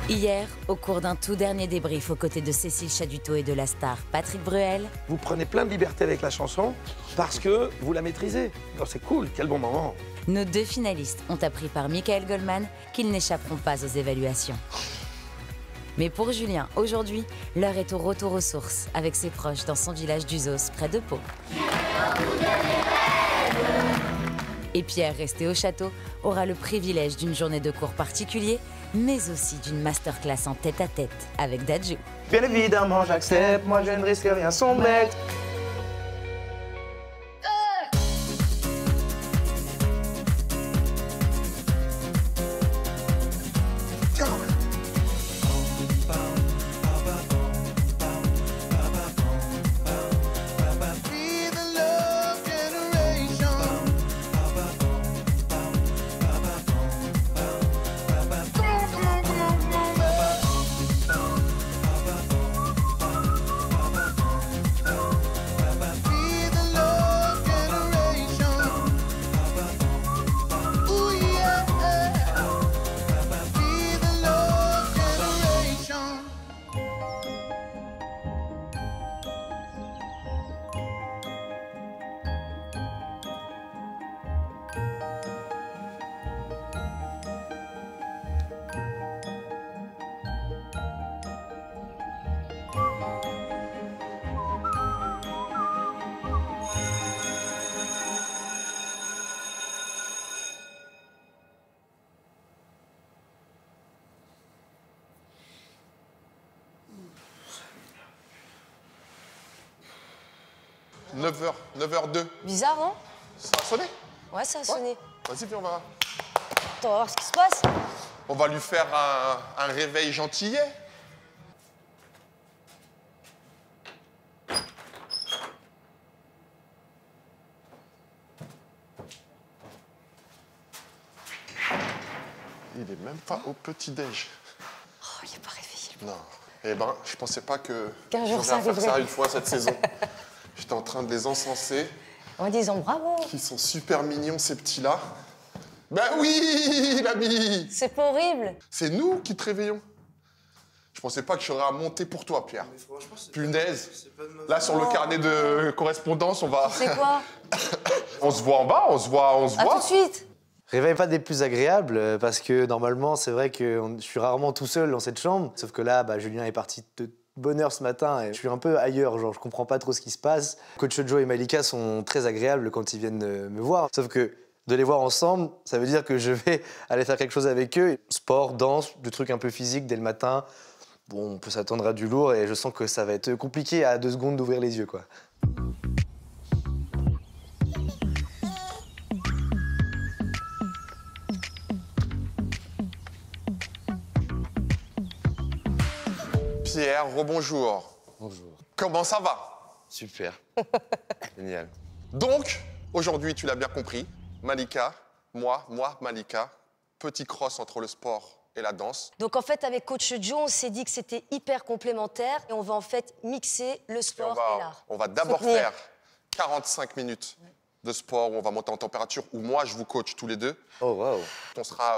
Hier, au cours d'un tout dernier débrief aux côtés de Cécile Chaduteau et de la star Patrick Bruel, vous prenez plein de liberté avec la chanson parce que vous la maîtrisez. Oh, c'est cool, quel bon moment. nos deux finalistes ont appris par Michael Goldman qu'ils n'échapperont pas aux évaluations. Mais pour Julien, aujourd'hui, l'heure est au retour aux sources avec ses proches dans son village d'Uzos, près de Pau. Et Pierre, resté au château, aura le privilège d'une journée de cours particulier, mais aussi d'une masterclass en tête-à-tête avec Dadju. Bien évidemment, j'accepte, moi je ne risque rien, son mec. « 9h, 9h02. Bizarre, hein? Ça a sonné? Ouais, ça a sonné. Vas-y, viens, on va... Attends, on va voir ce qui se passe. On va lui faire un réveil gentillet. Il est même pas au petit-déj. Oh, il est pas réveillé. Non. Eh ben, je pensais pas que Qu'un jour je ça faire ça arriverait. une fois cette saison. J'étais en train de les encenser. En disant bravo. Ils sont super mignons, ces petits-là. Ben oui, l'ami! C'est pas horrible. C'est nous qui te réveillons. Je pensais pas que j'aurais à monter pour toi, Pierre. Punaise. Là, sur le carnet de correspondance, on va... C'est quoi? On se voit en bas, on se voit. À tout de suite. Réveil pas des plus agréables, parce que normalement, c'est vrai que je suis rarement tout seul dans cette chambre. Sauf que là, Julien est parti de bonne heure ce matin et je suis un peu ailleurs, genre je comprends pas trop ce qui se passe. Coach Joe et Malika sont très agréables quand ils viennent me voir. Sauf que de les voir ensemble, ça veut dire que je vais aller faire quelque chose avec eux. Sport, danse, des trucs un peu physiques dès le matin. Bon, on peut s'attendre à du lourd et je sens que ça va être compliqué à 2 secondes d'ouvrir les yeux, quoi. Pierre, rebonjour. Bonjour. Comment ça va? Super. Génial. Donc, aujourd'hui, tu l'as bien compris, Malika, moi, Malika, petit cross entre le sport et la danse. Donc en fait, avec Coach Joe, on s'est dit que c'était hyper complémentaire et on va en fait mixer le sport et l'art. On va d'abord Soutenir. faire 45 minutes de sport où on va monter en température, où moi, je vous coach tous les deux. Oh, waouh. On sera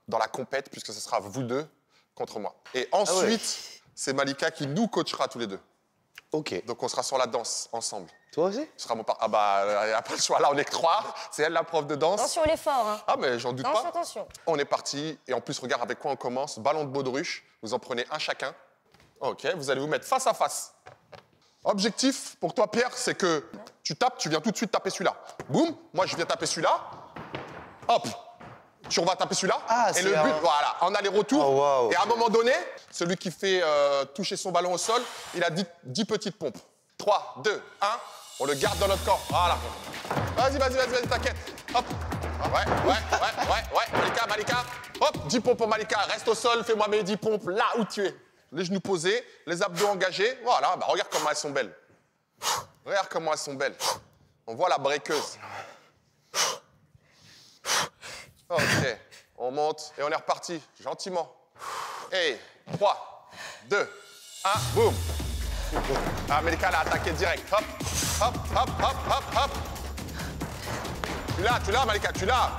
dans la compète, puisque ce sera vous deux contre moi. Et ensuite, c'est Malika qui nous coachera tous les deux. Ok. Donc on sera sur la danse ensemble. Toi aussi? Ce sera mon par... Ah bah, il n'y a pas le choix. Là, on est que 3. C'est elle la prof de danse. Attention, il est fort, hein. Ah, mais j'en doute Attention, pas. attention. On est parti. Et en plus, regarde avec quoi on commence. Ballon de baudruche. Vous en prenez un chacun. OK, vous allez vous mettre face à face. Objectif pour toi, Pierre, c'est que tu tapes, tu viens tout de suite taper celui-là. Boum, moi je viens taper celui-là. Hop, tu vas taper celui-là. Ah, et c'est le but, un- voilà, en aller-retour. Oh, wow. Et à un moment donné, celui qui fait toucher son ballon au sol, il a 10 petites pompes. 3, 2, 1, on le garde dans notre corps. Voilà. Vas-y, t'inquiète. Hop. Ouais. Malika. Hop, 10 pompes pour Malika. Reste au sol, fais-moi mes 10 pompes là où tu es. Les genoux posés, les abdos engagés. Voilà, bah regarde comment elles sont belles. Regarde comment elles sont belles. On voit la breakeuse. Ok, on monte et on est reparti, gentiment. Et 3, 2, 1, boum. Ah, Malika l'a attaqué direct. Hop. Tu l'as, Malika, tu l'as.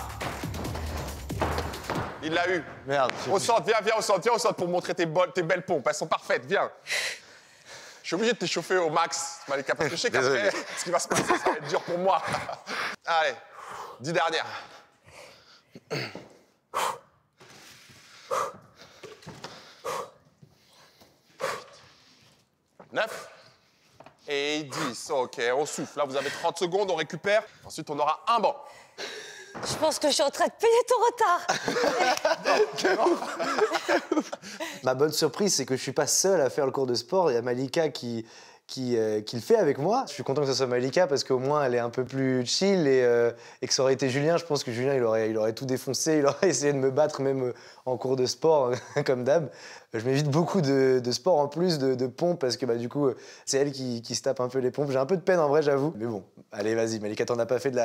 Il l'a eu. Merde. Au centre, viens au centre pour montrer tes belles pompes. Elles sont parfaites, viens. Je suis obligé de t'échauffer au max, Malika, parce que je sais qu'après, ce qui va se passer, ça va être dur pour moi. Allez, 10 dernières. 9 et 10. OK, on souffle. Là, vous avez 30 secondes, on récupère. Ensuite, on aura un banc. Je pense que je suis en train de payer ton retard. Ma bonne surprise, c'est que je suis pas seul à faire le cours de sport. Il y a Malika qui le fait avec moi. Je suis content que ce soit Malika parce qu'au moins elle est un peu plus chill et que ça aurait été Julien. Je pense que Julien, il aurait tout défoncé. Il aurait essayé de me battre même en cours de sport, comme d'hab. Je m'évite beaucoup de sport en plus, de pompes, parce que bah, du coup, c'est elle qui se tape un peu les pompes. J'ai un peu de peine en vrai, j'avoue. Mais bon, allez, vas-y, Malika, t'en as pas fait de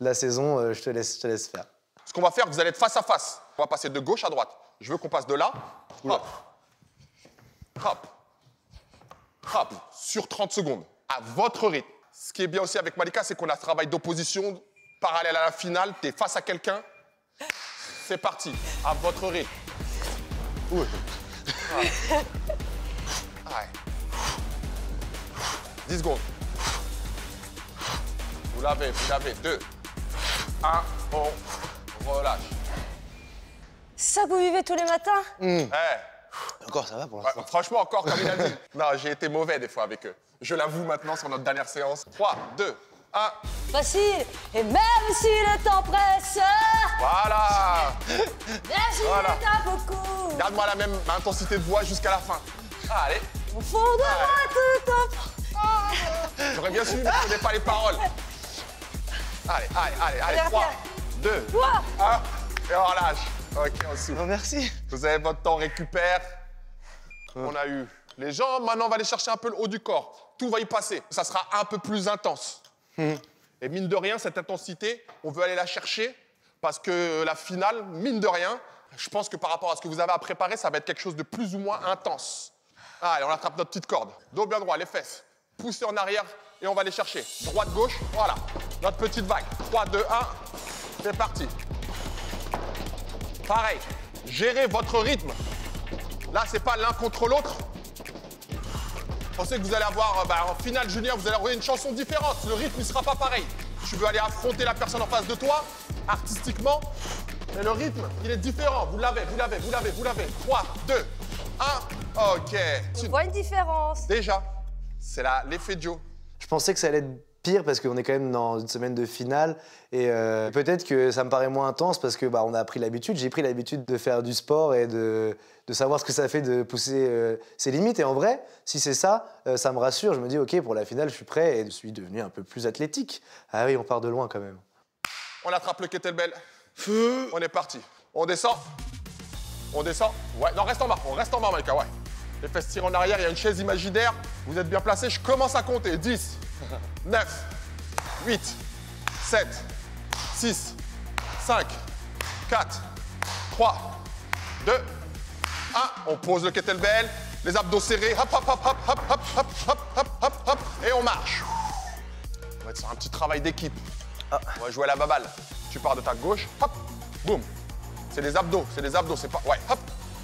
la saison, je te laisse faire. Ce qu'on va faire, vous allez être face à face. On va passer de gauche à droite. Je veux qu'on passe de là, hop, hop, hop, sur 30 secondes, à votre rythme. Ce qui est bien aussi avec Malika, c'est qu'on a ce travail d'opposition parallèle à la finale. T'es face à quelqu'un, c'est parti, à votre rythme. Ouais. 10 secondes. Vous l'avez. 2, 1, on relâche. Ça, vous vivez tous les matins? Encore, ça va pour l'instant. Franchement, encore comme il a dit. Non, j'ai été mauvais des fois avec eux. Je l'avoue maintenant sur notre dernière séance. 3, 2, 1. Facile. Et même si le temps presse, Voilà. même si Voilà. le temps beaucoup, Garde-moi la même intensité de voix jusqu'à la fin. Allez. au fond de moi tout en... J'aurais bien su, mais je ne connais pas les paroles. Allez. Regarde, 3, regarde. 2, Quoi 1. Et on relâche. OK, on souffle. Oh, merci. Vous avez votre temps récupère. On a eu les jambes. Maintenant, on va aller chercher un peu le haut du corps. Tout va y passer. Ça sera un peu plus intense. Et mine de rien, cette intensité, on veut aller la chercher parce que la finale, mine de rien, je pense que par rapport à ce que vous avez à préparer, ça va être quelque chose de plus ou moins intense. Allez, on attrape notre petite corde. Dos bien droit, les fesses. Poussez en arrière et on va aller chercher. Droite, gauche, voilà. Notre petite vague. 3, 2, 1. C'est parti. Pareil, gérez votre rythme. Là, c'est pas l'un contre l'autre. Pensez que vous allez avoir, en finale, Julien, vous allez avoir une chanson différente. Le rythme, il sera pas pareil. Tu veux aller affronter la personne en face de toi, artistiquement, mais le rythme, il est différent. Vous l'avez. 3, 2, 1. OK. On voit une différence. Déjà, c'est l'effet Joe. Je pensais que ça allait être pire parce qu'on est quand même dans une semaine de finale et peut-être que ça me paraît moins intense parce que on a pris l'habitude, j'ai pris l'habitude de faire du sport et de savoir ce que ça fait de pousser ses limites. Et en vrai, si c'est ça, ça me rassure. Je me dis, OK, pour la finale, je suis prêt et je suis devenu un peu plus athlétique. Ah oui, on part de loin quand même. On attrape le kettlebell. On est parti. On descend. Ouais, non, reste en bas. On reste en bas, Malika, ouais. Les fesses tirent en arrière, il y a une chaise imaginaire. Vous êtes bien placés. Je commence à compter. 10, 9, 8, 7, 6, 5, 4, 3, 2, 1. On pose le kettlebell. Les abdos serrés. Hop, hop, hop, hop, hop, hop, hop, hop, hop, hop, hop. Et on marche. On va être sur un petit travail d'équipe. On va jouer à la baballe. Tu pars de ta gauche. Hop, boum. C'est des abdos, c'est pas... Ouais, hop,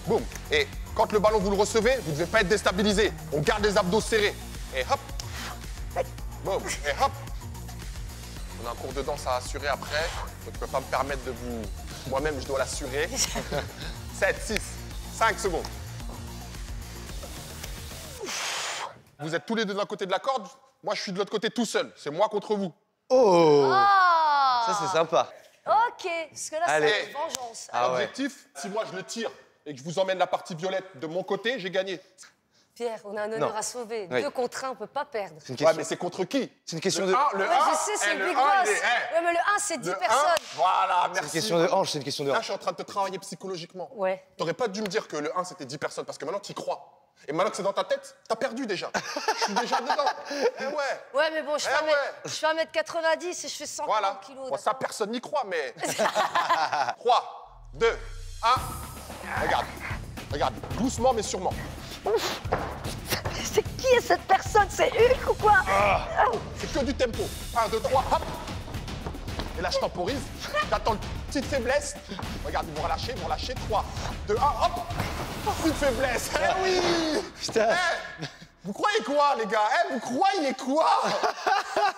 boum. Et quand le ballon, vous le recevez, vous ne devez pas être déstabilisé. On garde les abdos serrés. Et hop, boum, et hop. On a un cours de danse à assurer après. Donc je ne peux pas me permettre de vous... Moi-même, je dois l'assurer. 7, 6, 5 secondes. Vous êtes tous les deux d'un côté de la corde. Moi, je suis de l'autre côté tout seul. C'est moi contre vous. Oh, Ah. ça c'est sympa. Ok, parce que là, Allez. c'est une vengeance. Ah ouais. L'objectif, si moi je le tire et que je vous emmène la partie violette de mon côté, j'ai gagné. Pierre, on a un honneur Non. à sauver. Oui. 2 contre 1, on peut pas perdre. C'est une Ouais, question, mais c'est contre qui? c'est une question Le de... 1, le 1, Ouais, je sais, c'est le Big Boss. Ouais, mais le 1, c'est 10 Le 1, personnes. voilà, C'est merci. une question de hanche, c'est une question de Là, je hanche. suis en train de te travailler psychologiquement. Ouais. T'aurais pas dû me dire que le 1, c'était 10 personnes, parce que maintenant, t'y crois. Et maintenant que c'est dans ta tête, t'as perdu déjà. Je suis déjà dedans. Eh ouais, Ouais, mais bon, je fais, ouais. je fais 1m90 et je fais 140 voilà. kilos. Bon, ça, d'accord. personne n'y croit, mais... 3, 2, 1. Regarde, doucement mais sûrement. C'est qui est cette personne? C'est Hulk ou quoi? C'est que du tempo. 1, 2, 3, hop. Et là, je temporise. J'attends petite faiblesse. Regarde, ils vont relâcher, 3, 2, 1, hop. Petite faiblesse. Eh oui. Putain. Eh, vous croyez quoi, les gars? Eh, vous croyez quoi?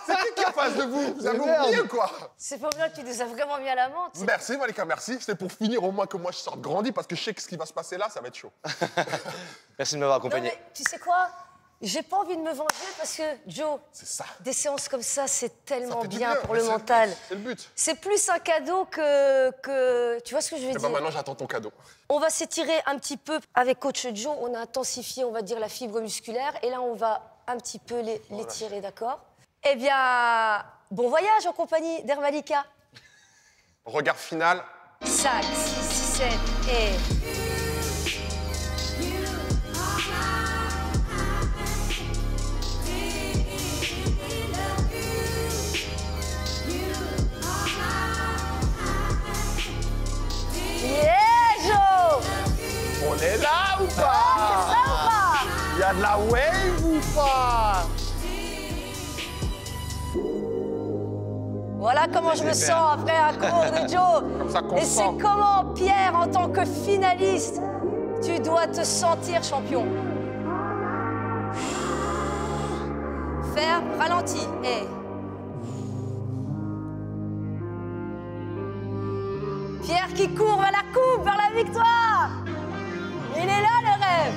C'est qui est en face de vous? Vous avez oublié ou quoi? C'est pas bien, tu nous as vraiment mis à l'amende. Merci, Malika, merci. C'est pour finir au moins que moi je sorte grandi parce que je sais que ce qui va se passer là, ça va être chaud. Merci de m'avoir Non, accompagné. mais tu sais quoi? J'ai pas envie de me venger parce que, Joe, C'est ça. des séances comme ça, c'est Ça tellement fait du bien pour mais le c'est mental. C'est le but. C'est plus un cadeau que... Tu vois ce que je veux Et dire? ben maintenant, j'attends ton cadeau. On va s'étirer un petit peu avec Coach Joe. On a intensifié, on va dire, la fibre musculaire. Et là, on va un petit peu l'étirer, d'accord? Eh bien, bon voyage en compagnie d'Hermalika. Regard final. 5, 6, 7 et... Yeah, Joe! On est là ou pas? C'est ça ou pas? Il y a de la wave ou pas? Voilà comment je me sens après un cours de Joe. ça qu'on Et c'est sent. comment, Pierre, en tant que finaliste, tu dois te sentir champion. Faire ralenti et... Pierre qui court vers la coupe, vers la victoire. Il est là, le rêve.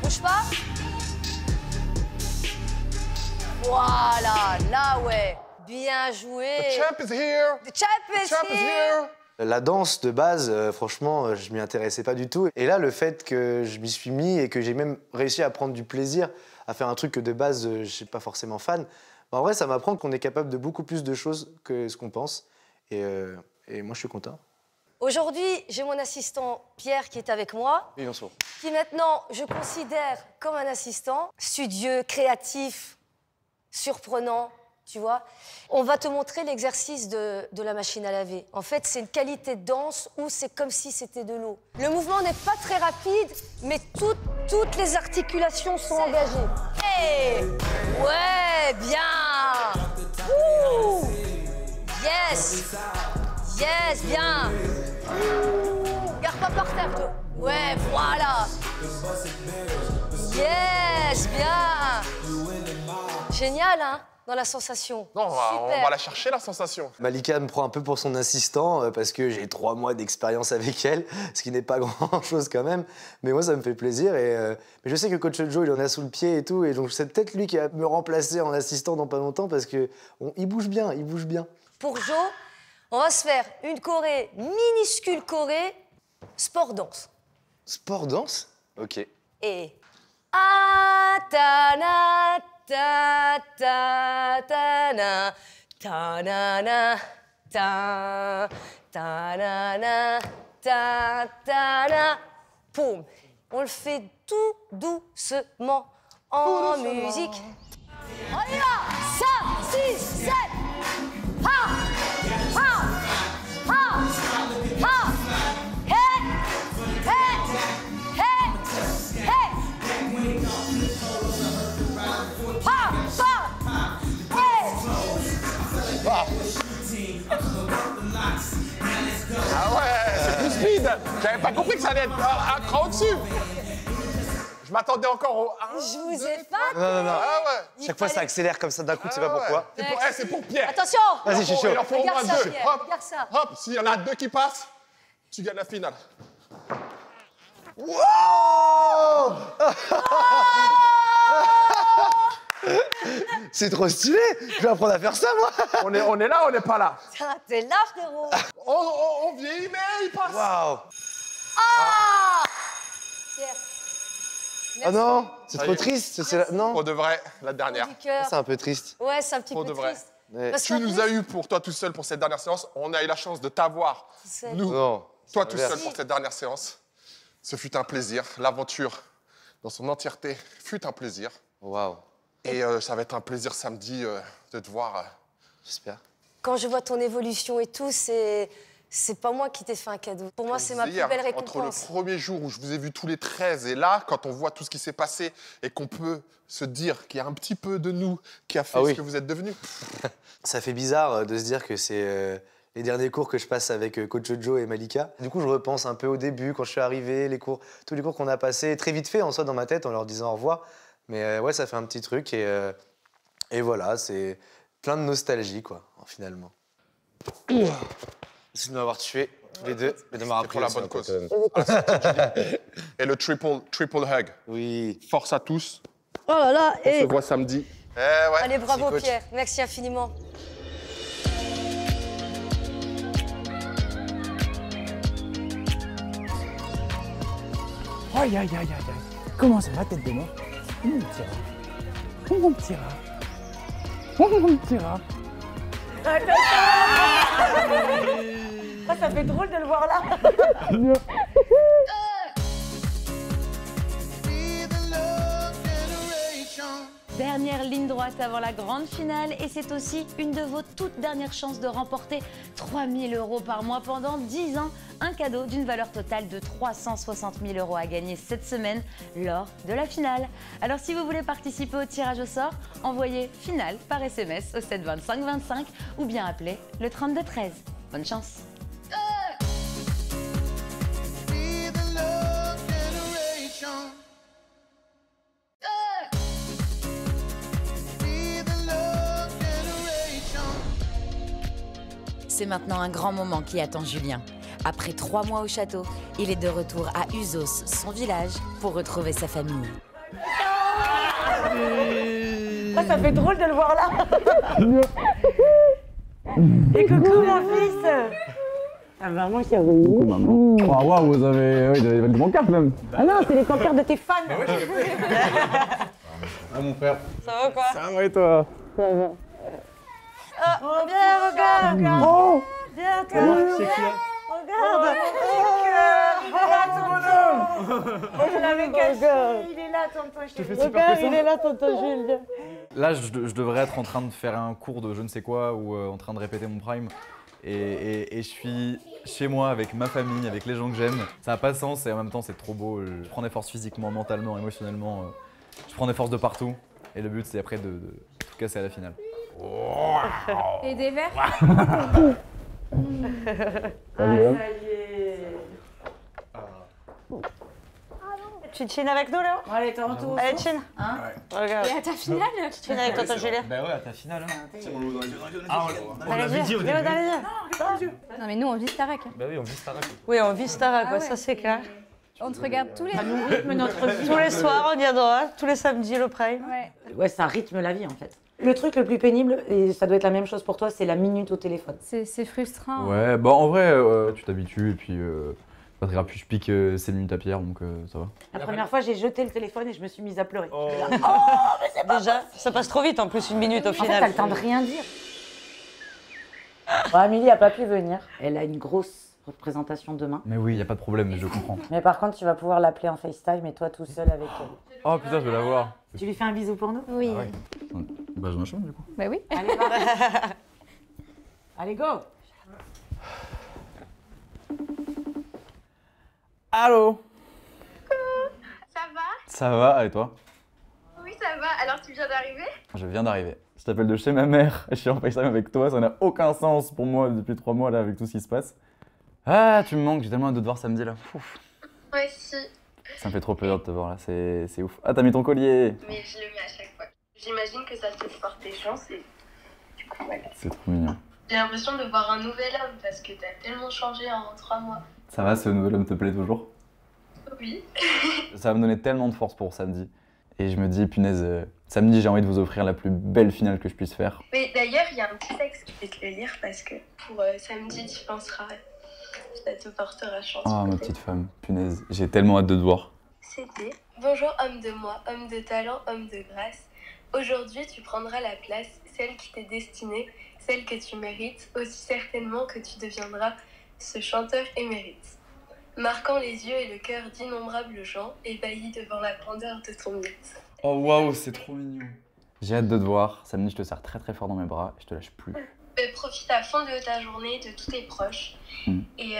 Bouge pas. Voilà, là, ouais. Bien joué. The champ is here. The champ is Champ is here. here. La danse de base, franchement, je m'y intéressais pas du tout. Et là, le fait que je m'y suis mis et que j'ai même réussi à prendre du plaisir à faire un truc que de base, je suis pas forcément fan, bah, en vrai, ça m'apprend qu'on est capable de beaucoup plus de choses que ce qu'on pense. Et moi, je suis content. Aujourd'hui, j'ai mon assistant Pierre qui est avec moi, Oui, bonsoir. qui maintenant, je considère comme un assistant, studieux, créatif, surprenant, tu vois. On va te montrer l'exercice de la machine à laver. En fait, c'est une qualité de danse où c'est comme si c'était de l'eau. Le mouvement n'est pas très rapide, mais toutes les articulations sont engagées. Hey! Ouais, bien! Ouh! Yes! Yes, bien! Ouh! Garde pas par terre, toi. Ouais, voilà! Yes, bien! Génial, hein? Dans la sensation. Non, on Super. va la chercher, la sensation. Malika me prend un peu pour son assistant parce que j'ai 3 mois d'expérience avec elle, ce qui n'est pas grand-chose quand même. Mais moi, ça me fait plaisir. Mais je sais que Coach Joe, il en a sous le pied et tout. Et donc, c'est peut-être lui qui va me remplacer en assistant dans pas longtemps parce qu'il bouge bien, il bouge bien. Pour Joe, on va se faire une choré, minuscule choré, sport-danse. Sport-danse? Ok. Et... Ah, ta na, ta ta ta na, ta na na, ta na na, ta na. Poum. On le fait tout doucement en musique. On y va. 5, 6, 7. Ha! Ha! Ha! Ha! Hey! Hey! Hey! Hey! Ha! Ha! Hey! Ah ouais, c'est plus speed. J'avais pas compris que ça allait être un cran au-dessus. Je m'attendais encore au... Je vous ai pas. Non. Ah ouais. Chaque fois, ça accélère comme ça d'un coup, tu sais pas Ah ouais. pourquoi. C'est pour Pierre. Attention! Vas-y, je suis chaud. Il en faut au moins Regarde ça, 2. Pierre, Hop, regarde ça. hop, s'il y en a 2 qui passent, tu gagnes la finale. C'est trop stylé. Je vais apprendre à faire ça, moi. On est là, on n'est pas là. Putain, t'es là, frérot. On vieillit, mais il passe. Waouh. Ah! Pierre. Oh non, c'est Ça y trop est. triste. Non, Pour de vrai, la dernière. Du cœur. c'est un peu triste. Ouais, c'est un petit Pour peu de vrai. triste. Ouais. Parce Tu qu'en nous plus, as eu pour toi tout seul pour cette dernière séance. On a eu la chance de t'avoir, c'est- nous, Non. toi c'est tout l'inverse. seul pour cette dernière séance. Ce fut un plaisir. L'aventure, dans son entièreté, fut un plaisir. Waouh. Et ça va être un plaisir samedi de te voir. J'espère. Quand je vois ton évolution et tout, c'est c'est pas moi qui t'ai fait un cadeau. Pour moi, c'est ma plus Hier, belle entre le récompense. premier jour où je vous ai vu tous les 13 et là, quand on voit tout ce qui s'est passé et qu'on peut se dire qu'il y a un petit peu de nous qui a fait ce que vous êtes devenus. Ça fait bizarre de se dire que c'est les derniers cours que je passe avec Coach Joe et Malika. Du coup, je repense un peu au début, quand je suis arrivé, tous les cours qu'on a passés, très vite fait en soi dans ma tête en leur disant au revoir. Mais ouais, ça fait un petit truc et voilà, c'est plein de nostalgie, quoi, finalement. Merci de m'avoir tué, tous les deux, et de m'avoir C'est pris pour la aussi bonne un cause. peu. Et le triple hug. Oui. Force à tous. Oh là là, On se voit samedi. Eh ouais. Allez, bravo Merci, coach. Pierre, merci infiniment. Aïe, aïe, aïe, aïe, aïe. Comment ça va, tête de mort? Mon petit rat. Mon petit rat. Mon petit rat. Ah, ça fait drôle de le voir là. Dernière ligne droite avant la grande finale et c'est aussi une de vos toutes dernières chances de remporter 3 000 € par mois pendant 10 ans. Un cadeau d'une valeur totale de 360 000 € à gagner cette semaine lors de la finale. Alors si vous voulez participer au tirage au sort, envoyez finale par SMS au 7 25 25 ou bien appelez le 32 13. Bonne chance. C'est maintenant un grand moment qui attend Julien. Après 3 mois au château, il est de retour à Usos, son village, pour retrouver sa famille. Ah, ça fait drôle de le voir là. Et coucou mon fils. Ah maman qui a Coucou, maman. Oh, waouh, vous avez des bancards quand même. Ah non, c'est les pancartes de tes fans. Ah, mon frère. Ça va quoi? Ça va et toi? Ça va. Oh, bien, regarde. Oh, Bien, c'est clair. regarde. Oh, je l'avais caché. Il est là, tonton Julien. Regarde, il est là, tonton Julien. Là, je devrais être en train de faire un cours de je ne sais quoi ou en train de répéter mon prime. Et je suis chez moi avec ma famille, avec les gens que j'aime. Ça n'a pas de sens et en même temps, c'est trop beau. Je prends des forces physiquement, mentalement, émotionnellement. Je prends des forces de partout. Et le but, c'est après de tout casser à la finale. Et des verres? Tu te chines avec nous, Léo? Allez, t'en retour. Allez, chine. Hein? Regarde. Et à ta finale? Tu chines avec tonton Julien. Bah ouais, à ta finale. On l'avait dit. Léo, dans les yeux. Non mais nous on vit Starac. Bah oui, on vit Starac. Oui, on vit Starac, Ah ouais. ça c'est clair. On te regarde tous les... Tous les soirs, on y a droit. Tous les samedis, le prime. Ouais. Ouais, ça rythme la vie en fait. Le truc le plus pénible, et ça doit être la même chose pour toi, c'est la minute au téléphone. C'est frustrant. Ouais, bah en vrai, tu t'habitues et puis pas très grave. Puis je pique 7 minutes à Pierre, donc ça va. La première fois, j'ai jeté le téléphone et je me suis mise à pleurer. Déjà, ça passe trop vite en plus, une minute au En fait, final. t'as le temps de rien dire. Bon, Amélie n'a pas pu venir. Elle a une grosse représentation demain. Mais oui, y a pas de problème, je comprends. Mais par contre, tu vas pouvoir l'appeler en FaceTime et toi tout seul avec elle. Oh putain, je vais la voir. Tu lui fais un bisou pour nous? Oui. Bah je m'enchaîne du coup. Bah oui. Allez, va. Allez, go! Allô? Ça va? Ça va, et toi? Oui, ça va. Alors, tu viens d'arriver? Je viens d'arriver. Je t'appelle de chez ma mère, je suis en FaceTime avec toi, ça n'a aucun sens pour moi depuis 3 mois là avec tout ce qui se passe. Ah, tu me manques, j'ai tellement hâte de te voir samedi là. Ouf. Moi aussi. Ça me fait trop plaisir de te voir là, c'est ouf. Ah, t'as mis ton collier. Mais je le mets à chaque fois. J'imagine que ça te porte chance et du coup, voilà. C'est trop mignon. J'ai l'impression de voir un nouvel homme parce que t'as tellement changé en 3 mois. Ça va, ce nouvel homme te plaît toujours? Oui. Ça va me donner tellement de force pour samedi. Et je me dis, punaise, samedi j'ai envie de vous offrir la plus belle finale que je puisse faire. Mais d'ailleurs, il y a un petit texte que je vais te le lire parce que pour samedi, tu penseras. Ça te portera chance. Oh, ma petite femme, punaise, j'ai tellement hâte de te voir. C'était bonjour homme de moi, homme de talent, homme de grâce. Aujourd'hui, tu prendras la place, celle qui t'est destinée, celle que tu mérites, aussi certainement que tu deviendras ce chanteur émérite. Marquant les yeux et le cœur d'innombrables gens, ébahis devant la grandeur de ton mythe. Oh waouh, c'est trop mignon. J'ai hâte de te voir. Samedi, je te serre très très fort dans mes bras et je te lâche plus. Profite à fond de ta journée, de tous tes proches. Et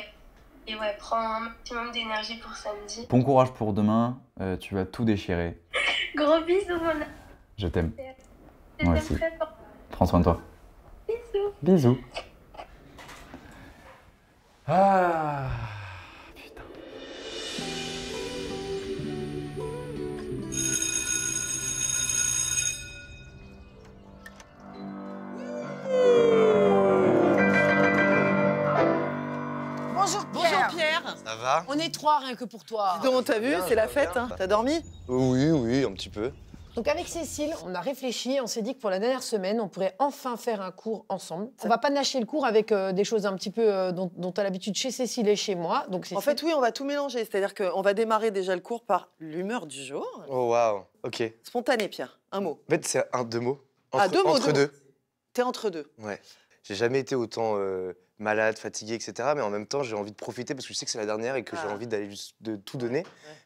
ouais, prends un maximum d'énergie pour samedi. Bon courage pour demain, tu vas tout déchirer. Gros bisous, mon ami. Je t'aime. Je Moi t'aime aussi. très fort. Prends soin de toi. Bisous. Bisous. Ah, putain. Bonjour Pierre. Ça va? On est trois rien que pour toi. Dis donc, t'as vu, c'est la fête, hein. T'as dormi? Oui, un petit peu. Donc avec Cécile, on a réfléchi, on s'est dit que pour la dernière semaine, on pourrait enfin faire un cours ensemble. On va pas nacher le cours avec des choses un petit peu dont t'as l'habitude chez Cécile et chez moi. Donc En fait, oui, on va tout mélanger. C'est-à-dire qu'on va démarrer déjà le cours par l'humeur du jour. Oh waouh, ok. Spontané, Pierre, un mot. En fait, c'est deux mots. Deux mots. Entre deux. T'es entre deux. Ouais. J'ai jamais été autant malade, fatigué, etc. Mais en même temps, j'ai envie de profiter parce que je sais que c'est la dernière et que j'ai envie d'aller de tout donner.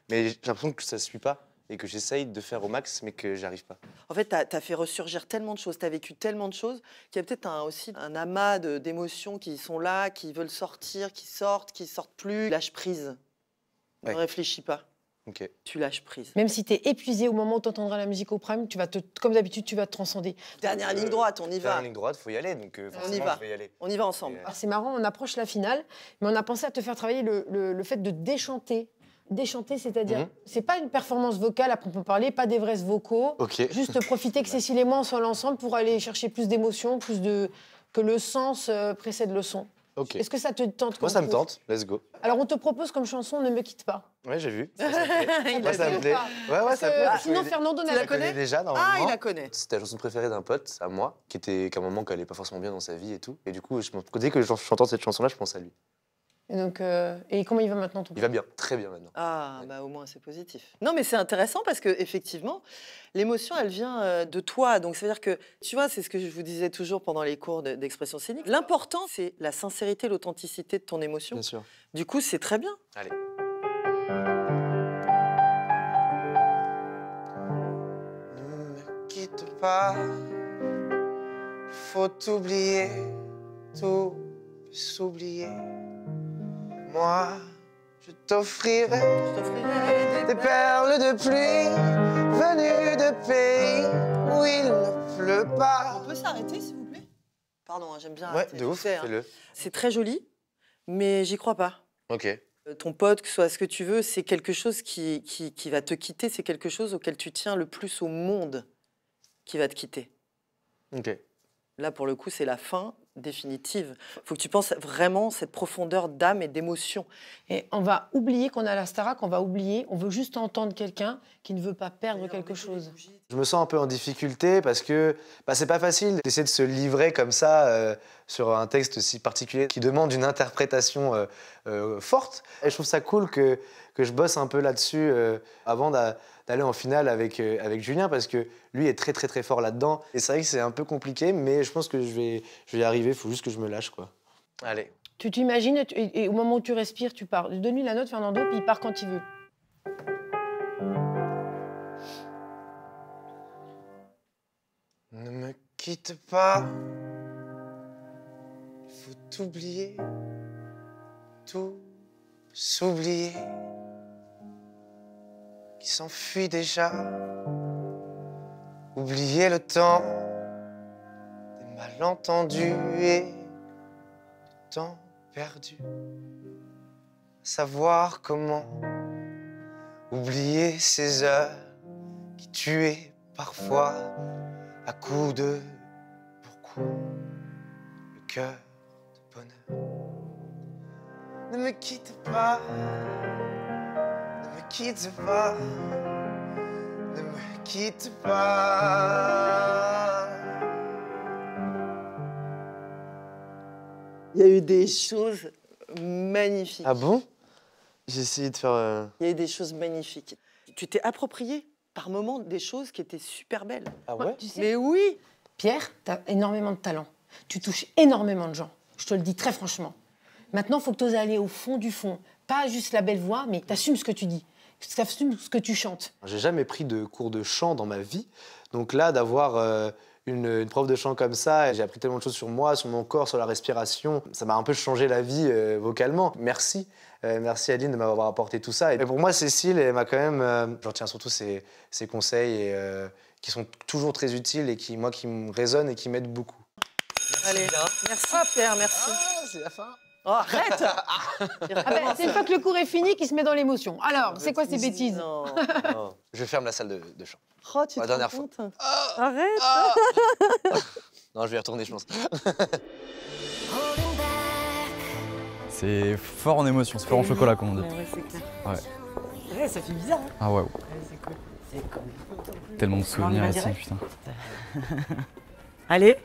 Mais j'ai l'impression que ça ne suit pas et que j'essaye de faire au max, mais que j'arrive pas. En fait, t'as fait ressurgir tellement de choses, t'as vécu tellement de choses qu'il y a peut-être aussi un amas d'émotions qui sont là, qui veulent sortir, qui sortent plus. Lâche prise. Ne réfléchis pas. Ok. Tu lâches prise. Même si t'es épuisé au moment où t'entendras la musique au prime, comme d'habitude, tu vas te transcender. Dernière ligne droite, on y va. Dernière ligne droite, faut y aller, donc on y va. je vais y aller. On y va ensemble. Alors c'est marrant, on approche la finale, mais on a pensé à te faire travailler le fait de déchanter. Déchanter, c'est-à-dire, c'est pas une performance vocale à proprement parler, pas des vrais vocaux. Ok. Juste profiter que Cécile et moi, on soit ensemble pour aller chercher plus d'émotions, que le sens précède le son. Ok. Est-ce que ça te tente? Moi, ça me tente. Let's go. Alors, on te propose comme chanson Ne me quitte pas. Ouais, j'ai vu. Ça me Il plaît. Ça me plaît. Ouais, ça me plaît. Sinon, Fernando Tu la connais déjà, normalement. Ah, il la connaît. C'était la chanson préférée d'un pote, à moi, qu'à un moment qui allait pas forcément bien dans sa vie et tout. Et du coup, dès que j'entends cette chanson-là, je pense à lui. Et donc, et comment il va maintenant ton Il va bien, très bien maintenant. Ah, bah au moins c'est positif. Non, mais c'est intéressant parce que effectivement, l'émotion, elle vient de toi. Donc, c'est-à-dire que, tu vois, c'est ce que je vous disais toujours pendant les cours d'expression scénique. L'important, c'est la sincérité, l'authenticité de ton émotion. Bien sûr. Du coup, c'est très bien. Allez. Ne me quitte pas, faut oublier, tout peut s'oublier. Moi, je t'offrirai des perles de pluie venues de pays où il ne pleut pas. On peut s'arrêter, s'il vous plaît? Pardon, j'aime bien Ouais, arrêter. de ouf, fais-le. C'est très joli, mais j'y crois pas. Ok. Ton pote, que ce soit ce que tu veux, c'est quelque chose qui va te quitter, c'est quelque chose auquel tu tiens le plus au monde qui va te quitter. Ok. Là, pour le coup, c'est la fin définitive. Il faut que tu penses vraiment cette profondeur d'âme et d'émotion. Et on va oublier qu'on a la Starac, on va oublier, on veut juste entendre quelqu'un qui ne veut pas perdre quelque chose. Je me sens un peu en difficulté parce que c'est pas facile d'essayer de se livrer comme ça sur un texte si particulier qui demande une interprétation forte. Et je trouve ça cool que je bosse un peu là-dessus avant d'aller en finale avec Julien parce que lui est très très très fort là-dedans. Et c'est vrai que c'est un peu compliqué, mais je pense que je vais y arriver. Il faut juste que je me lâche, quoi. Allez. Tu t'imagines, et au moment où tu respires, tu pars. Donne-lui la note, Fernando, puis il part quand il veut. Ne me quitte pas, il faut t'oublier, tout s'oublier, qui s'enfuit déjà, oublier le temps des malentendus et du temps perdu, savoir comment oublier ces heures qui tuaient parfois à coups de beaucoup le cœur de bonheur. Ne me quitte pas, ne me quitte pas, ne me quitte pas. Il y a eu des choses magnifiques. Ah bon? J'ai essayé de faire... Il y a eu des choses magnifiques. Tu t'es approprié par moments des choses qui étaient super belles. Ah ouais? Tu sais, Mais oui! Pierre, tu as énormément de talent. Tu touches énormément de gens. Je te le dis très franchement. Maintenant, il faut que tu oses aller au fond du fond. Pas juste la belle voix, mais tu assumes ce que tu dis. Tu assumes ce que tu chantes. J'ai jamais pris de cours de chant dans ma vie. Donc là, d'avoir une prof de chant comme ça. J'ai appris tellement de choses sur moi, sur mon corps, sur la respiration. Ça m'a un peu changé la vie vocalement. Merci. Merci Aline de m'avoir apporté tout ça. Et pour moi, Cécile, elle m'a quand même... j'en retiens surtout ses conseils qui sont toujours très utiles et qui me résonnent et qui m'aident beaucoup. Allez, merci Pierre, merci. Ah, c'est la fin. Oh, arrête. C'est une fois que le cours est fini qu'il se met dans l'émotion. Alors, c'est quoi ces bêtises? Non. Je ferme la salle de chant. Oh, tu la te dernière rends fois. compte Arrête. Non, je vais y retourner, je pense. C'est fort en émotion, c'est fort en chocolat, comme on dit. Ouais, c'est clair. Ouais. Ouais, ça fait bizarre. Hein. Ah ouais. C'est cool. C'est cool. Tellement de souvenirs ici, putain. Allez.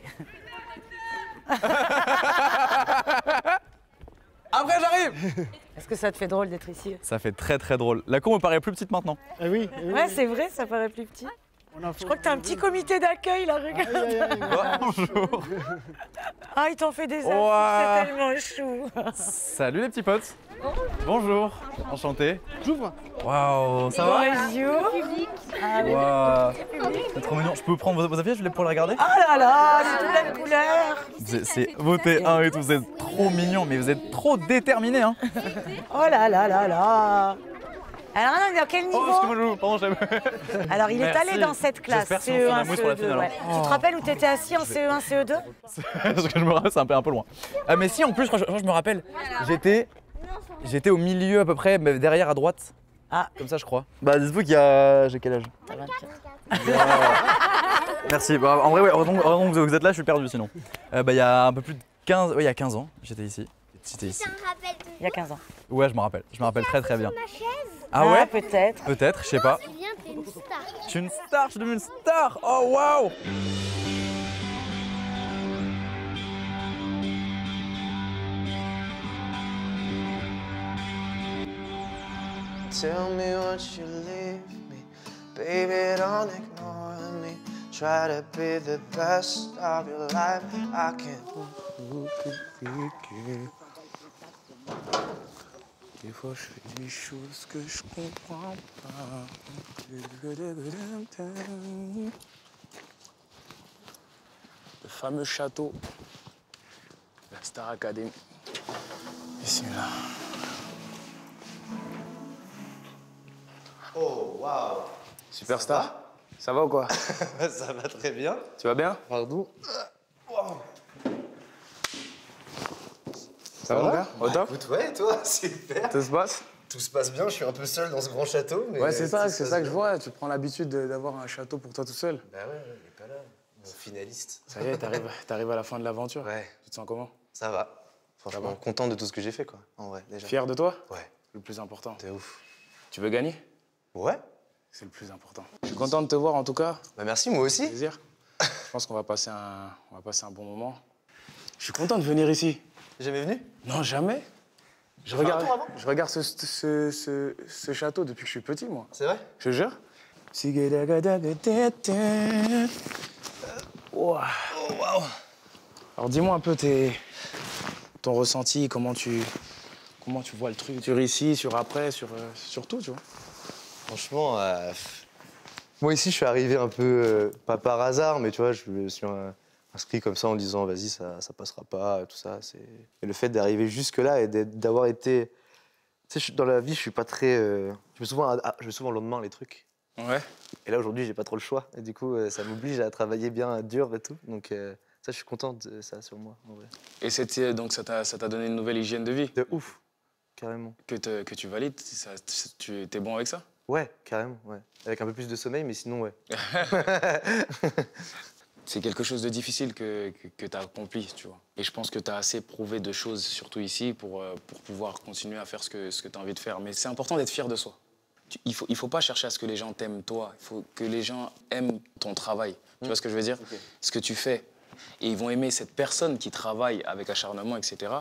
Après, j'arrive. Est-ce que ça te fait drôle d'être ici? Ça fait très très drôle. La cour me paraît plus petite maintenant. Ah oui. Ouais, c'est vrai, ça paraît plus petit. Je crois que t'as un petit comité d'accueil là, regarde. Bonjour. Ah, il t'en fait des affiches, Ouah. c'est tellement chou. Salut les petits potes. Bonjour. Enchanté. J'ouvre. Waouh, ça va? Bonjour. Waouh. C'est trop mignon. Je peux prendre vos affiches pour les regarder? Oh là là, c'est toute la couleur. C'est vos T1 et tout, vous êtes trop mignons, mais vous êtes trop déterminés, hein. Oh là là là là. Alors, on est dans quel niveau? Oh, excuse-moi, pardon, j'aime. Alors, il est Merci. allé dans cette classe, J'espère qu'ils vont faire CE1, la mousse pour la CE2. finale, Ouais. hein. Tu te rappelles où t'étais assis en CE1, CE2? Parce que je me rappelle, c'est un peu loin. Ah, mais si, en plus, je me rappelle, j'étais au milieu à peu près, mais derrière à droite. Ah. Comme ça, je crois. Bah, dites-vous qu'il y a... J'ai quel âge? T'as 24. Merci. Bah, en vrai, ouais, heureusement que vous êtes là, je suis perdu sinon. Il y a un peu plus de 15... Ouais, il y a 15 ans, j'étais ici. J'étais ici. Il y a 15 ans. Ouais, je me rappelle. Je me rappelle très très bien. Ah ouais? Peut-être. Peut-être, je sais pas. Julien, t'es une star. Je suis une star, je suis devenue une star. Oh waouh! Tell me what you leave me, baby, don't ignore me. Try to be the best of your life. I can't. Des fois, je fais des choses que je comprends pas. Le fameux château, la Star Academy. Ici, là. Oh, waouh! Superstar. Ça va ou quoi? Ça va très bien. Tu vas bien? Pardon. Ça va bien? Au top? Écoute, ouais, toi, super. Tout se passe? Tout se passe bien, je suis un peu seul dans ce grand château. Mais Ouais, c'est ça que je vois. Tu prends l'habitude d'avoir un château pour toi tout seul. Bah ouais, il est pas là. Mon finaliste. Ça y est, t'arrives à la fin de l'aventure. Ouais. Tu te sens comment? Ça va. Franchement, content de tout ce que j'ai fait, quoi. En vrai, déjà. Fier de toi? Ouais. Le plus important. T'es ouf. Tu veux gagner? Ouais. C'est le plus important. Je suis content de te voir en tout cas. Bah merci, moi aussi. Plaisir. Je pense qu'on va passer un bon moment. Je suis content de venir ici. Jamais venu? Non, jamais. Je regarde ce château depuis que je suis petit, moi. C'est vrai? Je te jure. Wow. Oh, waouh. Alors dis-moi un peu ton ressenti, comment tu vois le truc sur ici, sur après, sur tout, tu vois. Franchement, moi ici, je suis arrivé un peu, pas par hasard, mais tu vois, je me suis inscrit comme ça en disant, vas-y, ça passera pas, tout ça. Et le fait d'arriver jusque-là et d'avoir été... Tu sais, dans la vie, je suis pas très... je vais souvent le lendemain, les trucs. Ouais. Et là, aujourd'hui, j'ai pas trop le choix. Et du coup, ça m'oblige à travailler bien dur et tout. Donc ça, je suis content de ça sur moi, en vrai. Et donc ça t'a donné une nouvelle hygiène de vie? De ouf, carrément. Que tu valides, tu es bon avec ça? Ouais, carrément, ouais. Avec un peu plus de sommeil, mais sinon, ouais. C'est quelque chose de difficile que tu as accompli, tu vois. Et je pense que tu as assez prouvé de choses, surtout ici, pour pouvoir continuer à faire ce que tu as envie de faire. Mais c'est important d'être fier de soi. Il faut pas chercher à ce que les gens t'aiment toi. Il faut que les gens aiment ton travail. Tu vois ce que je veux dire? Okay. Ce que tu fais. Et ils vont aimer cette personne qui travaille avec acharnement, etc.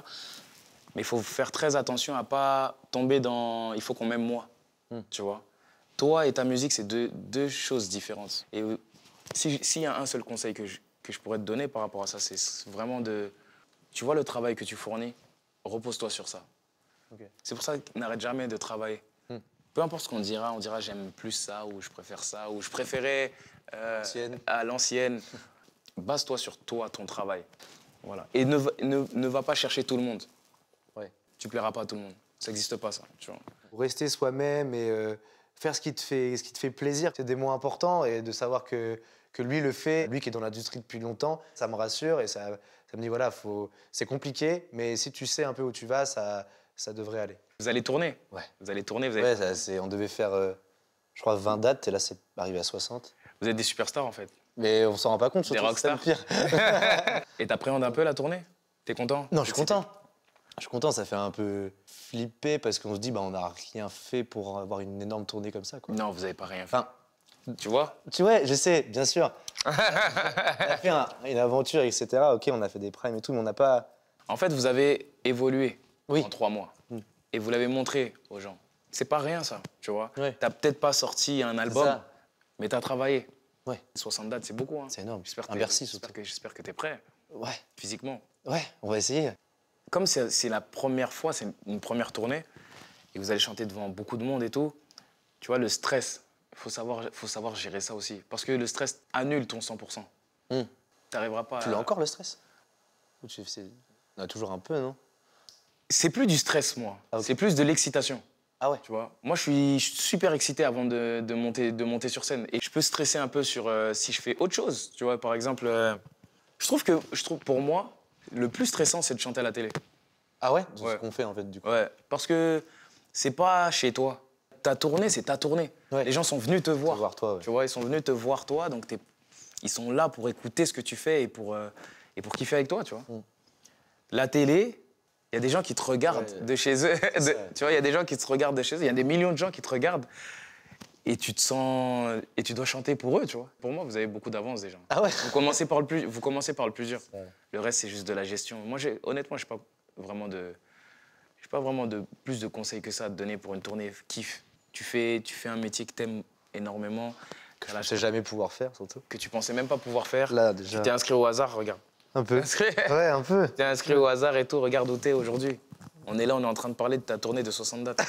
Mais il faut faire très attention à pas tomber dans « il faut qu'on m'aime moi ». Tu vois? Toi et ta musique, c'est deux choses différentes. Et s'il y a un seul conseil que je pourrais te donner par rapport à ça, c'est vraiment de... Tu vois le travail que tu fournis, repose-toi sur ça. Okay. C'est pour ça que n'arrête jamais de travailler. Peu importe ce qu'on dira, on dira j'aime plus ça, ou je préfère ça, ou je préférais à l'ancienne. base-toi sur toi, ton travail. Voilà. Et ne va pas chercher tout le monde. Ouais. Tu plairas pas à tout le monde. Ça n'existe pas, ça. Tu vois. Rester soi-même et faire ce qui te fait plaisir, c'est des mots importants. Et de savoir que lui le fait, lui qui est dans l'industrie depuis longtemps, ça me rassure et ça me dit voilà, c'est compliqué, mais si tu sais un peu où tu vas, ça devrait aller. Vous allez tourner. Ouais. Vous allez tourner. Ouais, on devait faire, je crois, 20 dates et là, c'est arrivé à 60. Vous êtes des superstars, en fait. Mais on s'en rend pas compte, des surtout, rockstars. c'est le pire. Et t'appréhendes un peu la tournée? T'es content? Non, je suis content. Je suis content, ça fait un peu flipper parce qu'on se dit, bah, on n'a rien fait pour avoir une énorme tournée comme ça, quoi. Non, vous n'avez pas rien fait. Enfin, tu vois? Tu vois, je sais, bien sûr. On a fait une aventure, etc. Ok, on a fait des primes et tout, mais on n'a pas... En fait, vous avez évolué en 3 mois. Et vous l'avez montré aux gens. C'est pas rien, ça, tu vois. Ouais. T'as peut-être pas sorti un album, ça. mais t'as travaillé. Ouais. 60 dates, c'est beaucoup. Hein. C'est énorme. J'espère Un Bercy, surtout. J'espère que t'es prêt. Ouais. Physiquement. Ouais, on va essayer. Comme c'est la première fois, c'est une première tournée, et vous allez chanter devant beaucoup de monde et tout, tu vois, le stress, faut savoir gérer ça aussi. Parce que le stress annule ton 100%. T'arriveras pas Tu l'as encore, le stress? Ou on a toujours un peu, non? C'est plus du stress, moi. Ah, okay. C'est plus de l'excitation. Ah ouais? Tu vois, moi, je suis super excité avant de monter sur scène. Et je peux stresser un peu sur si je fais autre chose. Tu vois, par exemple, je trouve pour moi, le plus stressant, c'est de chanter à la télé. Ah ouais? C'est ce qu'on fait, en fait, du coup. Ouais, parce que c'est pas chez toi. Ta tournée, c'est ta tournée. Ouais. Les gens sont venus te voir. Toi, ouais. Tu vois, ils sont venus te voir, toi. Donc, ils sont là pour écouter ce que tu fais et pour kiffer avec toi, tu vois. La télé... Il y a des gens qui te regardent de chez eux. Tu vois, il y a des gens qui te regardent de chez eux. Il y a des millions de gens qui te regardent. Et tu te sens... Et tu dois chanter pour eux, tu vois. Pour moi, vous avez beaucoup d'avance déjà. Ah ouais? Vous commencez par le plus dur. Le reste, c'est juste de la gestion. Moi, honnêtement, je n'ai pas vraiment de plus de conseils que ça à te donner pour une tournée kiff. Tu fais un métier que tu aimes énormément. Que je ne pensais jamais pouvoir faire, surtout. Que tu pensais même pas pouvoir faire. Là, déjà. Tu t'es inscrit au hasard, regarde. Un peu. Ouais, un peu. T'es inscrit au hasard et tout, regarde où t'es aujourd'hui. On est là, on est en train de parler de ta tournée de 60 dates.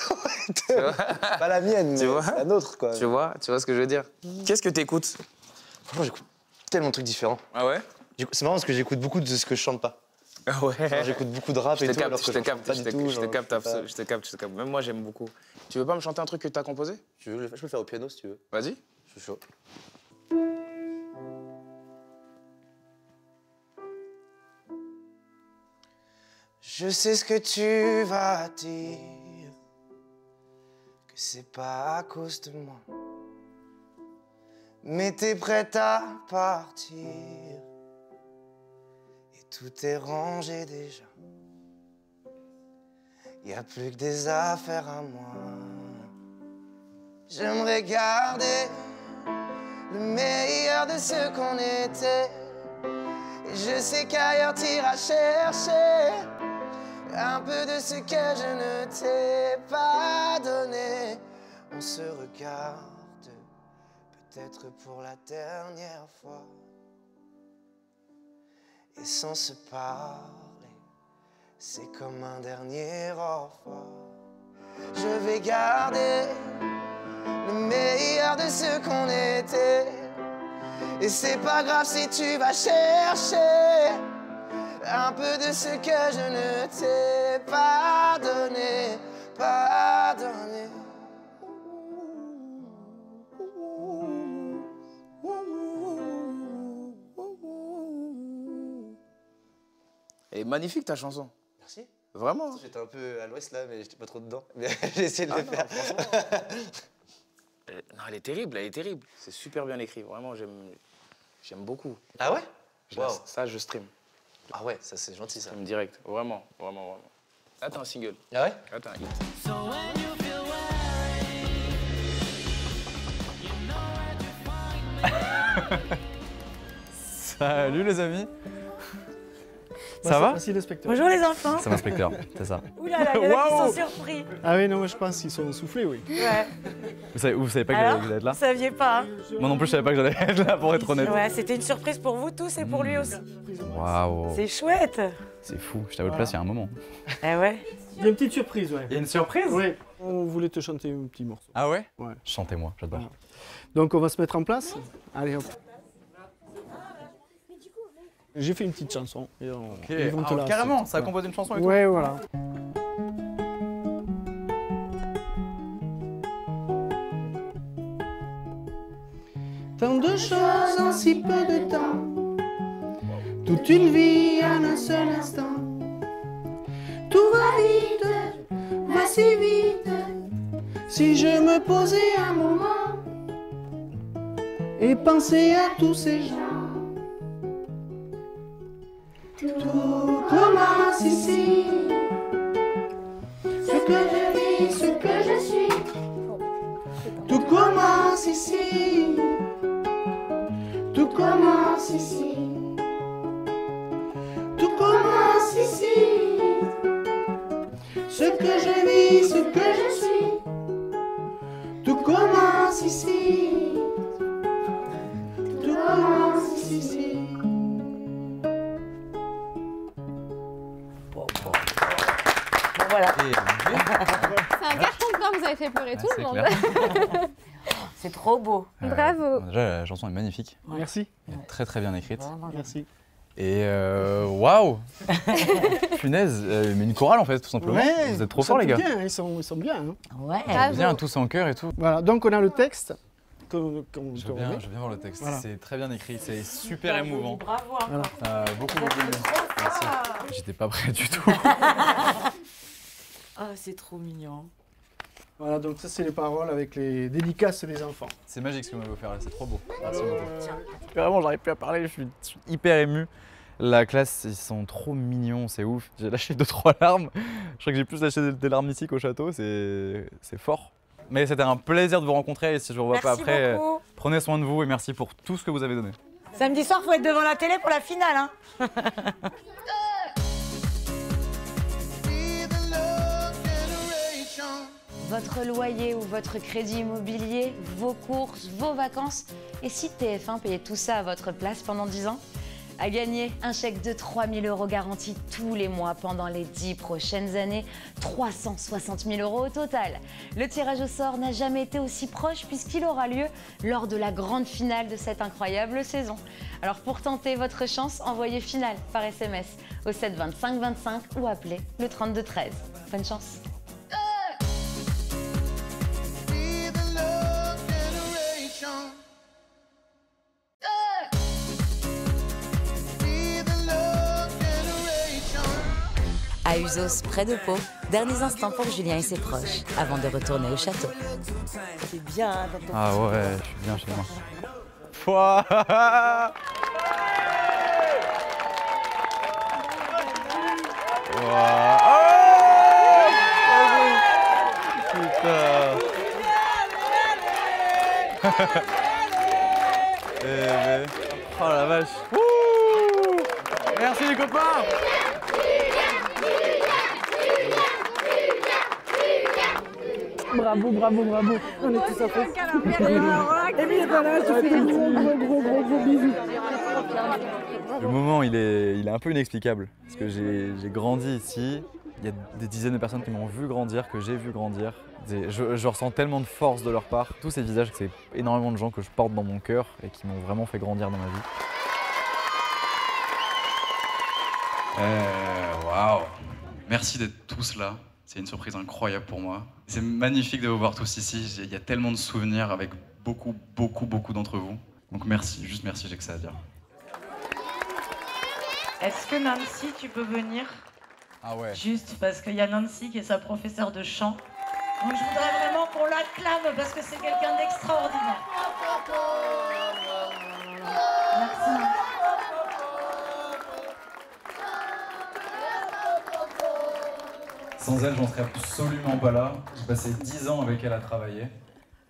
Pas la mienne, mais la nôtre, quoi. Tu vois ce que je veux dire? Qu'est-ce que t'écoutes? Franchement, j'écoute tellement de trucs différents. Ah ouais? C'est marrant parce que j'écoute beaucoup de ce que je chante pas. Ah ouais? J'écoute beaucoup de rap et tout, alors que je te capte. Même moi, j'aime beaucoup. Tu veux pas me chanter un truc que t'as composé? Je peux le faire au piano, si tu veux. Vas-y. Je suis chaud. Je sais ce que tu vas dire, que c'est pas à cause de moi, mais t'es prête à partir, et tout est rangé déjà, y a plus que des affaires à moi. J'aimerais garder le meilleur de ce qu'on était, et je sais qu'ailleurs t'iras chercher un peu de ce que je ne t'ai pas donné. On se regarde, peut-être pour la dernière fois, et sans se parler, c'est comme un dernier au revoir. Je vais garder le meilleur de ce qu'on était, et c'est pas grave si tu vas chercher un peu de ce que je ne t'ai pas donné, pas donné. Elle est magnifique ta chanson. Merci. Vraiment. J'étais un peu à l'ouest là, mais j'étais pas trop dedans. Mais j'ai essayé de le faire. Non, elle est terrible, C'est super bien écrit, vraiment, j'aime beaucoup. Ah ouais? Ça, je stream. Ah ouais, ça c'est gentil ça. Stream direct, vraiment. Là, t'as un single. Ah ouais? Là, t'as un hit. Salut les amis. Ça va? Merci l'inspecteur. Bonjour les enfants. C'est l'inspecteur, c'est ça. Ouh là là, il y en a qui sont surpris. Ah oui, non, moi je pense qu'ils sont soufflés, oui. Ouais. Vous savez pas que Alors, j'allais être là? vous saviez pas, hein? Moi non plus, je savais pas que j'allais être là, pour être honnête. Ouais, c'était une surprise pour vous tous et pour lui aussi. Waouh. C'est chouette. C'est fou, j'étais à votre place il y a un moment. Eh ouais. Il y a une petite surprise, ouais. Il y a une surprise? Oui. On voulait te chanter un petit morceau. Ah ouais? Ouais. Chantez-moi, j'adore. Donc on va se mettre en place. Allez hop. J'ai fait une petite chanson. Et ils vont te Ah, la carrément, accepter. ça a composé une chanson et tout. Ouais, voilà. Tant de choses en si peu de temps, toute une vie en un seul instant. Tout va vite, va si vite. Si je me posais un moment et pensais à tous ces gens. Tout commence ici. Ce que je vis, ce que je suis. Tout commence ici. Tout commence ici. Tout commence ici. Ce que je vis, ce que je suis. Tout commence ici. Tout commence ici. Bon, voilà. C'est un carton plein, vous avez fait pleurer tout le monde. C'est trop beau. Bravo. Déjà, la chanson est magnifique. Merci. Elle est très très bien écrite. Merci. Et waouh. Punaise, mais une chorale en fait, tout simplement. Ouais, vous êtes trop forts les gars. Bien, ils sont bien. Hein. Ouais. Bien, tous en chœur et tout. Voilà, donc on a le texte. Je veux bien voir le texte. Voilà. C'est très bien écrit, c'est super émouvant. Bravo. Voilà. Ça a beaucoup aimé. Merci. J'étais pas prêt du tout. Ah, c'est trop mignon. Voilà, donc ça c'est les paroles avec les dédicaces des enfants. C'est magique ce que vous m'avez offert là, c'est trop beau. Merci beaucoup. Vraiment, j'arrive plus à parler, je suis hyper ému. La classe, ils sont trop mignons, c'est ouf. J'ai lâché 2-3 larmes. Je crois que j'ai plus lâché des larmes ici qu'au château, c'est fort. Mais c'était un plaisir de vous rencontrer et si je vous revois pas après, prenez soin de vous et merci pour tout ce que vous avez donné. Samedi soir, faut être devant la télé pour la finale, hein. Votre loyer ou votre crédit immobilier, vos courses, vos vacances. Et si TF1 payait tout ça à votre place pendant 10 ans? À gagner un chèque de 3 000 € garanti tous les mois pendant les 10 prochaines années, 360 000 € au total. Le tirage au sort n'a jamais été aussi proche puisqu'il aura lieu lors de la grande finale de cette incroyable saison. Alors pour tenter votre chance, envoyez finale par SMS au 7 25 25 ou appelez le 32 13. Bonne chance. À Usos, près de Pau, derniers instants pour Julien et ses proches, avant de retourner au château. C'est bien, hein, dans ton Ah ouais, je suis bien chez moi. Pouah. Ouah. Oh putain. Oh la vache. Ouh. Merci les copains. Bravo, bravo, bravo. On est tous à fond. Émile est pas là, je te fais des gros bisous. Le moment, il est un peu inexplicable. Parce que j'ai grandi ici. Il y a des dizaines de personnes qui m'ont vu grandir, que j'ai vu grandir. Je ressens tellement de force de leur part. Tous ces visages, c'est énormément de gens que je porte dans mon cœur et qui m'ont vraiment fait grandir dans ma vie. Waouh! Merci d'être tous là. C'est une surprise incroyable pour moi. C'est magnifique de vous voir tous ici. Il y a tellement de souvenirs avec beaucoup d'entre vous. Donc merci, juste merci, j'ai que ça à dire. Est-ce que Nancy, tu peux venir? Ah ouais. Juste parce qu'il y a Nancy qui est sa professeure de chant. Donc je voudrais vraiment qu'on l'acclame parce que c'est quelqu'un d'extraordinaire. Merci. Sans elle, j'en serais absolument pas là. J'ai passé 10 ans avec elle à travailler.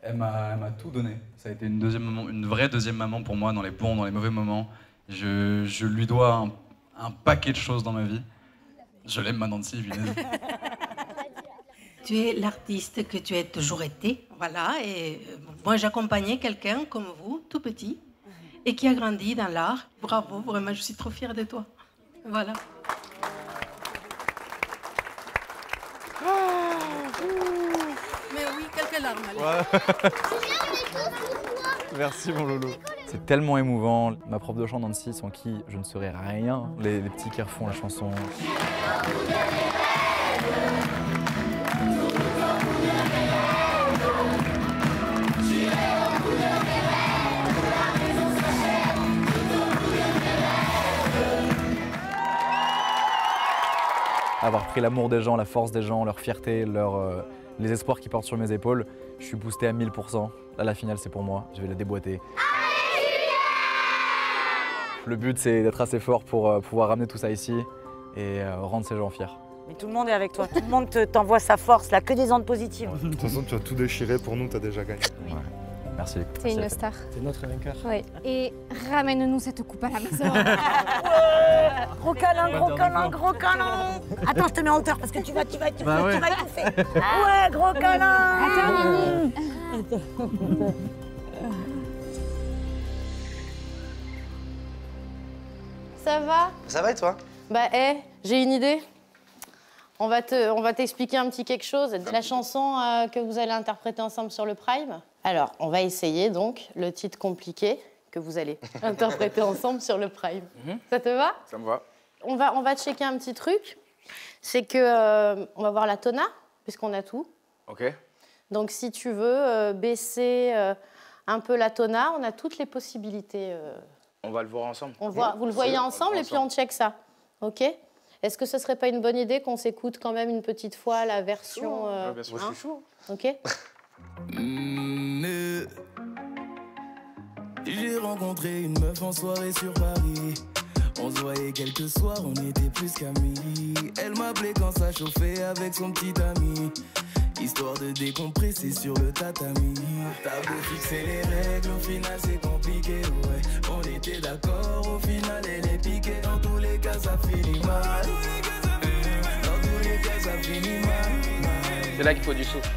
Elle m'a tout donné. Ça a été une vraie deuxième maman pour moi dans les bons, dans les mauvais moments. Je lui dois un paquet de choses dans ma vie. Je l'aime ma Nancy, évidemment. Tu es l'artiste que tu as toujours été, voilà, et moi j'accompagnais quelqu'un comme vous, tout petit, et qui a grandi dans l'art. Bravo, vraiment, je suis trop fière de toi. Voilà. Mais oui, quelques larmes. Ouais. Merci mon loulou. C'est tellement émouvant. Ma prof de chant Nancy, sans qui je ne serais rien. Les petits qui refont la chanson. Avoir pris l'amour des gens, la force des gens, leur fierté, les espoirs qu'ils portent sur mes épaules, je suis boosté à 1000%. Là, la finale, c'est pour moi. Je vais la déboîter. Le but, c'est d'être assez fort pour pouvoir ramener tout ça ici et rendre ces gens fiers. Mais tout le monde est avec toi. Tout le monde t'envoie sa force, là, que des ondes positives. De toute façon, tu as tout déchiré. Pour nous, tu as déjà gagné. Ouais. Merci. C'est une star. C'est notre vainqueur. Oui. Et ramène-nous cette coupe à la maison. Gros câlin, gros câlin, gros câlin. Attends, je te mets en hauteur parce que tu vas étouffer. Ouais, gros câlin. Attends, Mimi. Ça va? Ça va et toi? Bah, j'ai une idée. On va t'expliquer un petit quelque chose. La chanson que vous allez interpréter ensemble sur le Prime. Alors, on va essayer donc le titre compliqué que vous allez interpréter ensemble sur le Prime. Ça te va? Ça me va. On va checker un petit truc. C'est que on va voir la tona, puisqu'on a tout. Ok. Donc, si tu veux baisser un peu la tona, on a toutes les possibilités. On va le voir ensemble. Vous le voyez ensemble et puis on check ça. OK? Est-ce que ce serait pas une bonne idée qu'on s'écoute quand même une petite fois la version... bien sûr. hein? Je suis chaud. OK? J'ai rencontré une meuf en soirée sur Paris. On se voyait quelques soirs, on était plus qu'amis. Elle m'appelait quand ça chauffait avec son petit ami. Histoire de décompresser sur le tatami. T'as beau fixer les règles, au final c'est compliqué, ouais. On était d'accord, au final elle est piquée. Dans tous les cas ça finit mal. Dans tous les cas ça finit mal. C'est là qu'il faut du souffle.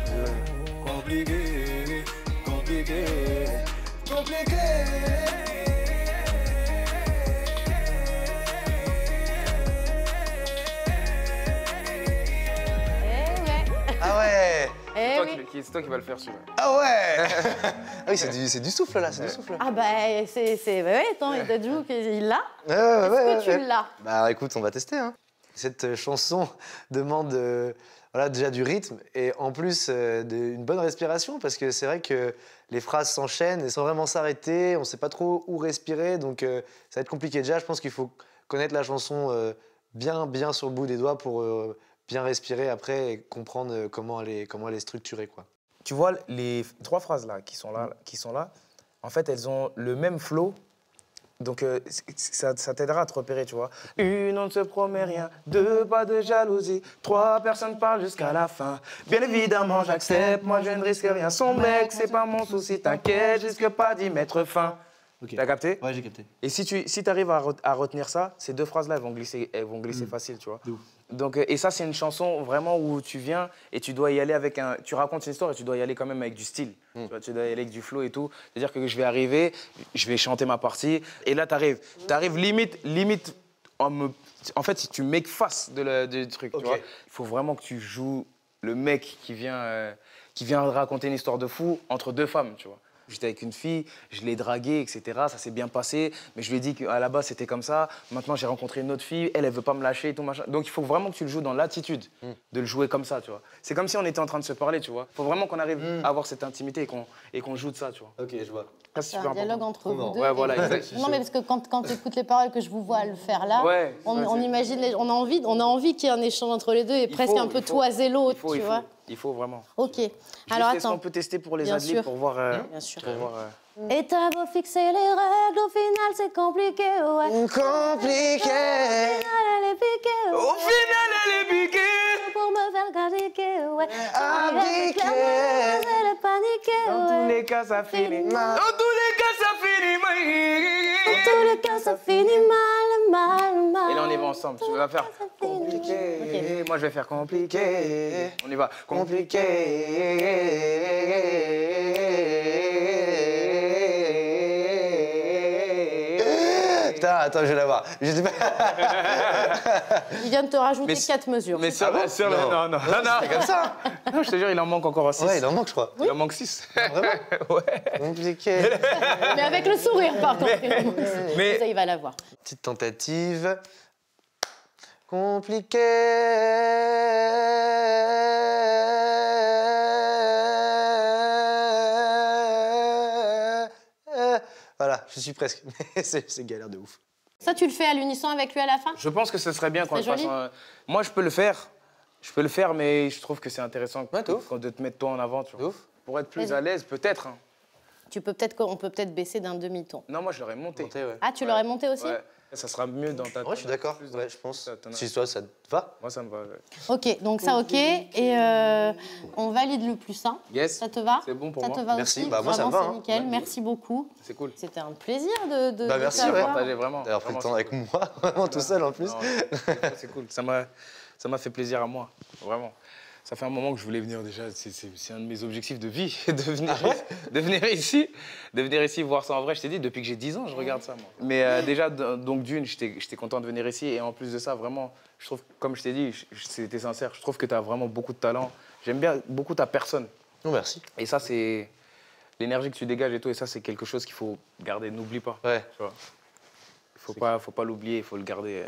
Compliqué, compliqué, compliqué. Ah ouais. C'est toi qui vas le faire, celui-là. Ah ouais. Ah oui, c'est du souffle là, c'est du souffle. Ah bah, attends, il t'a dit qu'il l'a. Est-ce que tu l'as? Bah écoute, on va tester. Hein. Cette chanson demande voilà, déjà du rythme et en plus une bonne respiration parce que c'est vrai que les phrases s'enchaînent et sans vraiment s'arrêter, on ne sait pas trop où respirer, donc ça va être compliqué. Déjà, je pense qu'il faut connaître la chanson bien sur le bout des doigts pour bien respirer après et comprendre comment elle est structurée, quoi. Tu vois, les 3 phrases là qui sont là, en fait, elles ont le même flow. Donc, ça t'aidera à te repérer, tu vois. 1, on ne se promet rien. 2, pas de jalousie. 3, personne parle jusqu'à la fin. Bien évidemment, j'accepte, moi je ne risque rien. Son mec, c'est pas mon souci, t'inquiète, je risque pas d'y mettre fin. Okay. T'as capté? Ouais, j'ai capté. Et si tu arrives à retenir ça, ces 2 phrases-là, elles vont glisser facile, tu vois. Donc, et ça, c'est une chanson vraiment où tu viens et tu dois y aller avec tu racontes une histoire et tu dois y aller quand même avec du style. Tu vois, tu dois y aller avec du flow et tout. C'est-à-dire que je vais arriver, je vais chanter ma partie et là, t'arrives limite en fait, si tu make face du truc, tu vois. Il faut vraiment que tu joues le mec qui vient raconter une histoire de fou entre 2 femmes, tu vois. J'étais avec une fille, je l'ai draguée, etc. Ça s'est bien passé, mais je lui ai dit qu'à la base, c'était comme ça. Maintenant, j'ai rencontré une autre fille, elle veut pas me lâcher et tout, machin. Donc, il faut vraiment que tu le joues dans l'attitude de le jouer comme ça, tu vois. C'est comme si on était en train de se parler, tu vois. Il faut vraiment qu'on arrive à avoir cette intimité et qu'on joue de ça, tu vois. Ok, je vois. C'est un dialogue entre vous deux. Ouais, voilà, exact. Non, mais parce que quand tu écoutes les paroles que je vous vois le faire là, ouais, on imagine, on a envie qu'il y ait un échange entre les deux et presque un peu toiser l'autre, tu vois. Il faut vraiment. Ok. Alors attends. On peut tester pour les adlibs pour voir. Bien sûr. Et t'as beau fixer les règles, au final c'est compliqué, ouais. Compliqué. Au final elle est piquée, ouais. Au final elle est piquée. Pour me faire critiquer, ouais. Abdiquer. Elle est paniquée, ouais. Dans tous les cas ça finit mal. Dans tous les cas ça finit mal. Dans tous les cas ça finit mal. Et là on y va ensemble. Tu vas faire compliqué. Okay. Moi je vais faire compliqué. On y va. Compliqué. attends, je vais la voir. Je sais pas. Il vient de te rajouter 4 mesures. Mais sur, sur le... Non. C'est comme ça. Non, je te jure, il en manque encore 6. Ouais, il en manque, je crois. Il en manque 6. Vraiment? Ouais. Compliqué. Mais avec le sourire, par contre. Mais... Ça, il va l'avoir. Petite tentative. Compliqué. Voilà, je suis presque. Mais c'est galère de ouf. Ça, tu le fais à l'unisson avec lui à la fin? Je pense que ce serait bien quand C'est je fasse joli. Moi, je peux le faire. Je peux le faire, mais je trouve que c'est intéressant quand de te mettre toi en avant, tu vois. Pour être plus Vas-y. à l'aise, peut-être. Hein. On peut peut-être baisser d'un demi-ton. Non, moi, je l'aurais monté. Ah, tu l'aurais monté aussi? Ouais. Ça sera mieux dans ta... Ouais, je suis d'accord. Ouais, je pense. Si toi, ça te va? Moi, ça me va. Ouais. Ok, donc ça, ok. Et on valide le +1. Yes. Ça te va? C'est bon pour ça moi. Ça te va Merci. aussi? Bah, moi, ça me Vraiment, va, c'est hein. nickel. Ouais. Merci beaucoup. C'est cool. C'était un plaisir de Bah, merci, t'avoir. Vraiment. D'avoir pris le temps avec moi, vraiment tout seul en plus. Non, c'est cool. Ça m'a fait plaisir à moi, vraiment. Ça fait un moment que je voulais venir déjà. C'est un de mes objectifs de vie, de venir ici, voir ça en vrai. Je t'ai dit, depuis que j'ai 10 ans, je regarde ça, moi. Mais déjà, donc d'une, j'étais content de venir ici. Et en plus de ça, vraiment, je trouve, comme je t'ai dit, c'était sincère, je trouve que tu as vraiment beaucoup de talent. J'aime bien beaucoup ta personne. Non, merci. Et ça, c'est l'énergie que tu dégages et tout. Et ça, c'est quelque chose qu'il faut garder. N'oublie pas. Ouais. Tu vois. Faut pas l'oublier, il faut le garder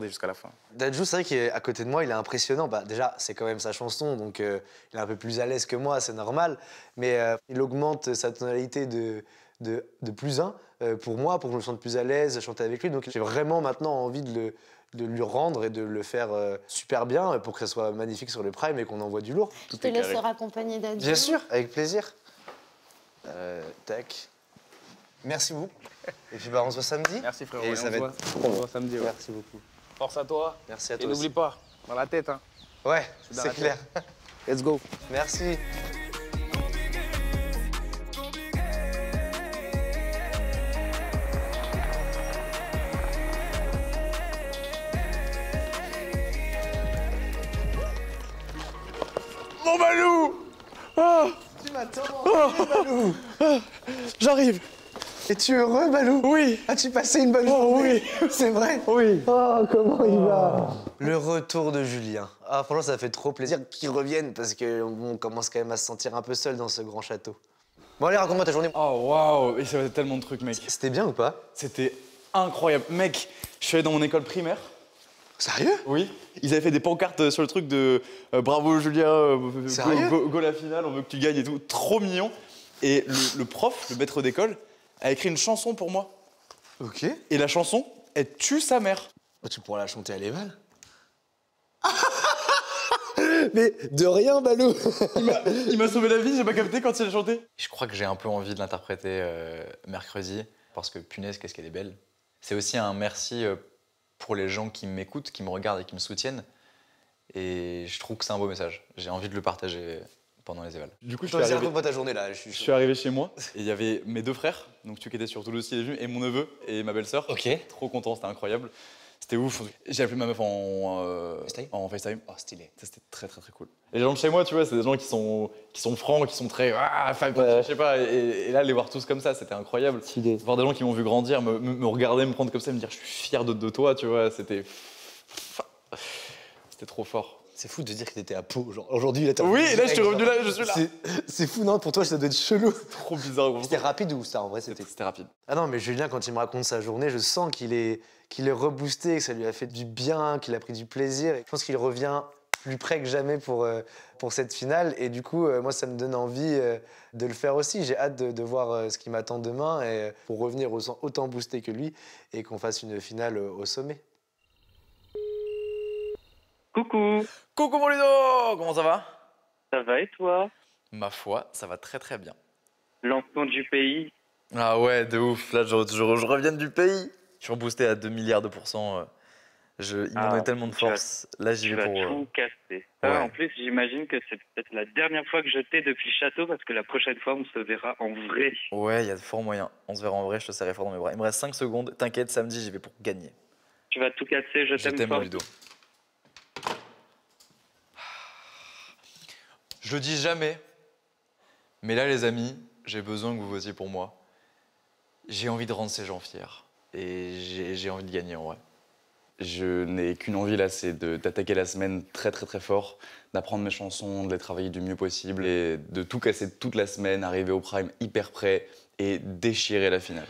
jusqu'à la fin. Dadju, c'est vrai qu'à côté de moi, il est impressionnant. Bah, déjà, c'est quand même sa chanson, donc il est un peu plus à l'aise que moi, c'est normal. Mais il augmente sa tonalité de +1 pour moi, pour que je me sente plus à l'aise, chanter avec lui. Donc j'ai vraiment maintenant envie de lui rendre et de le faire super bien pour que ça soit magnifique sur le Prime et qu'on envoie du lourd. Je te laisserai accompagner Dadju. Bien sûr, avec plaisir. Tac. Merci beaucoup. Et puis bah, on se voit samedi. Merci frérot. Et ça va être on se voit samedi. Ouais. Merci beaucoup. Force à toi. Merci à toi. Et n'oublie pas, dans la tête. Hein. Ouais, dans c'est la clair. tête. Let's go. Merci. Mon Balou! Oh, tu m'attends, Balou! J'arrive! Es-tu heureux, Balou? Oui! As-tu passé une bonne journée? Oui! C'est vrai? Oui! Oh, comment il va? Le retour de Julien. Ah, franchement, ça fait trop plaisir qu'il revienne parce qu'on commence quand même à se sentir un peu seul dans ce grand château. Bon, allez, raconte-moi ta journée. Oh, waouh! Et ça va être tellement de trucs, mec. C'était bien ou pas? C'était incroyable. Mec, je suis allé dans mon école primaire. Sérieux? Oui. Ils avaient fait des pancartes sur le truc de bravo Julien, Sérieux? go la finale, on veut que tu gagnes et tout. Trop mignon. Et le prof, le maître d'école, a écrit une chanson pour moi. Ok. Et la chanson, elle tue sa mère. Oh, tu pourras la chanter à l'Eval? Mais de rien, Balou. Il m'a sauvé la vie, j'ai pas capté quand il a chanté. Je crois que j'ai un peu envie de l'interpréter mercredi, parce que punaise, qu'est-ce qu'elle est belle. C'est aussi un merci pour les gens qui m'écoutent, qui me regardent et qui me soutiennent. Et je trouve que c'est un beau message. J'ai envie de le partager pendant les évals. Du coup, je suis arrivé... ta journée là. Je suis arrivé chez moi et il y avait mes 2 frères, donc tu qui étais sur Toulouse aussi, et mon neveu et ma belle-sœur. Ok. Trop content, c'était incroyable. C'était ouf. J'ai appelé ma meuf en FaceTime. Oh, stylé. Ça, c'était très très très cool. Les gens de chez moi, tu vois, c'est des gens qui sont francs, qui sont très je sais pas. Et là, les voir tous comme ça, c'était incroyable. Stylé. Voir des gens qui m'ont vu grandir, me regarder, me prendre comme ça, me dire je suis fier de toi, tu vois, c'était trop fort. C'est fou de dire que t'étais à Pau. Aujourd'hui, là, oui, et là, je suis revenu là, je suis là. C'est fou, non? Pour toi, ça doit être chelou. Trop bizarre. C'était rapide ou ça, en vrai, C'était rapide. Ah non, mais Julien, quand il me raconte sa journée, je sens qu'il est reboosté, que ça lui a fait du bien, qu'il a pris du plaisir. Et je pense qu'il revient plus près que jamais pour cette finale. Et du coup, moi, ça me donne envie de le faire aussi. J'ai hâte de voir ce qui m'attend demain et pour revenir autant boosté que lui et qu'on fasse une finale au sommet. Coucou. Coucou mon Ludo, comment ça va? Ça va et toi? Ma foi, ça va très très bien. Lancement du pays. Ah ouais, de ouf, là je reviens du pays. Je suis reboosté à 2 milliards de %. Il m'en donne tellement de force. Là j'y vais pour... Tu vas tout casser. Ouais. En plus, j'imagine que c'est peut-être la dernière fois que je t'ai depuis le château parce que la prochaine fois, on se verra en vrai. Ouais, il y a de forts moyens. On se verra en vrai, je te serrai fort dans mes bras. Il me reste 5 secondes, t'inquiète, samedi j'y vais pour gagner. Tu vas tout casser, je t'aime fort. Ludo. Je le dis jamais, mais là les amis, j'ai besoin que vous votiez pour moi. J'ai envie de rendre ces gens fiers. Et j'ai envie de gagner en vrai. Je n'ai qu'une envie là, c'est d'attaquer la semaine très fort, d'apprendre mes chansons, de les travailler du mieux possible et de tout casser toute la semaine, arriver au prime hyper prêt et déchirer la finale.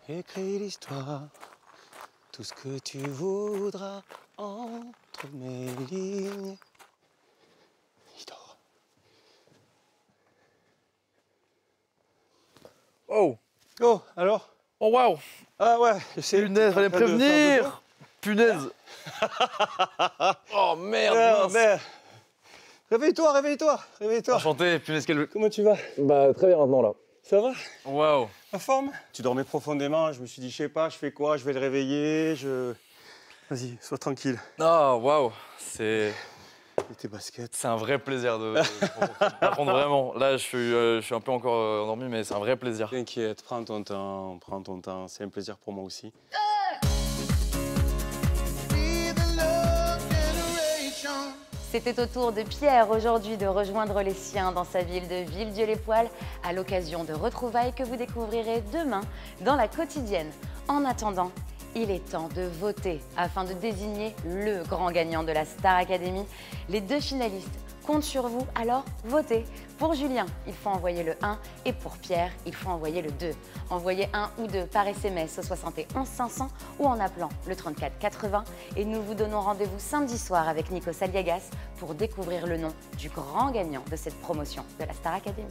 Écris l'histoire, tout ce que tu voudras entre mes lignes. Il dort. Oh! Oh, alors? Oh, waouh! Ah ouais, je sais. Punaise, fallait me prévenir! Punaise! Oh merde! Ah, merde. Réveille-toi, réveille-toi, réveille-toi. Enchanté, punaise, quel... Comment tu vas? Bah, très bien maintenant là. Ça va? Waouh! En forme? Tu dormais profondément, je me suis dit, je sais pas, je fais quoi? Je vais le réveiller, Vas-y, sois tranquille. Oh, waouh! C'est... Et tes baskets? C'est un vrai plaisir d'apprendre vraiment. Là, je suis un peu encore endormi, mais c'est un vrai plaisir. T'inquiète, prends ton temps, c'est un plaisir pour moi aussi. C'était au tour de Pierre aujourd'hui de rejoindre les siens dans sa ville de Villedieu-les-Poêles à l'occasion de retrouvailles que vous découvrirez demain dans la quotidienne. En attendant, il est temps de voter afin de désigner le grand gagnant de la Star Academy. Les 2 finalistes comptent sur vous, alors votez. Pour Julien, il faut envoyer le 1 et pour Pierre, il faut envoyer le 2. Envoyez 1 ou 2 par SMS au 71 500 ou en appelant le 34 80 et nous vous donnons rendez-vous samedi soir avec Nico Saliagas pour découvrir le nom du grand gagnant de cette promotion de la Star Academy.